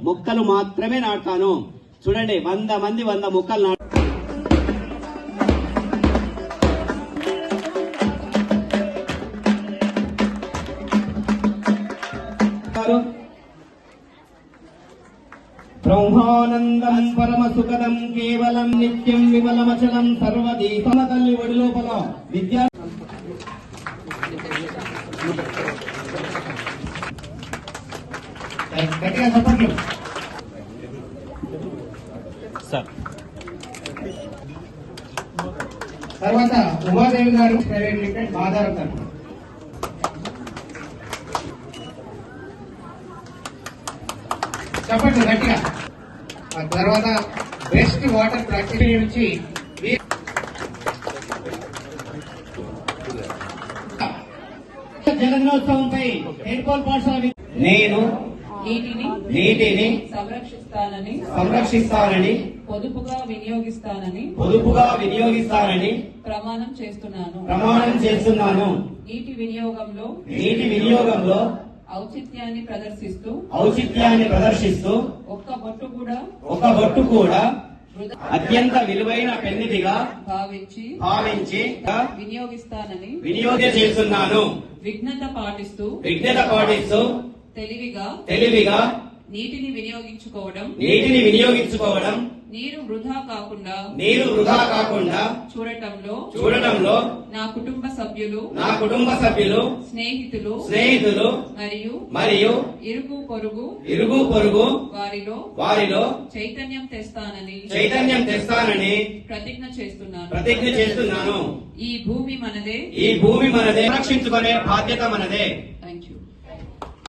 మొక్కలు మాత్రమే నాటుతాను. చూడండి, 100 మంది 100 మొక్కలు నాటు. బ్రహ్మానందం పరమ సుఖదం కేవలం నిత్యం విమలమచలం సర్వదీ సమతల్లి ఒడి లోపల విద్యా తర్వాత ఉమాదేవి గారు ప్రైవేట్ లిమిటెడ్ బాధారం తరఫున చెప్పండి గట్టిగా. తర్వాత బెస్ట్ వాటర్ ప్రాక్టీస్ నుంచి జగన్నోత్సవంపై హెడ్కోల్ పాఠశాల నేను నీటిని సంరక్షిస్తానని పొదుపుగా వినియోగిస్తానని ప్రమాణం చేస్తున్నాను. నీటి వినియోగంలో ఔచిత్యాన్ని ప్రదర్శిస్తూ ఒక్క బొట్టు కూడా అత్యంత విలువైన పెన్నిదిగా భావించి చేస్తున్నాను. విఘ్నత పాటిస్తూ తెలివిగా నీటిని వినియోగించుకోవడం నీరు వృధా కాకుండా చూడటంలో నా కుటుంబ సభ్యులు స్నేహితులు మరియు ఇరుగు పొరుగు వారిలో చైతన్యం తెస్తానని ప్రతిజ్ఞ చేస్తున్నాను. ఈ భూమి మనదే రక్షించుకునే బాధ్యత మనదే. Thank you.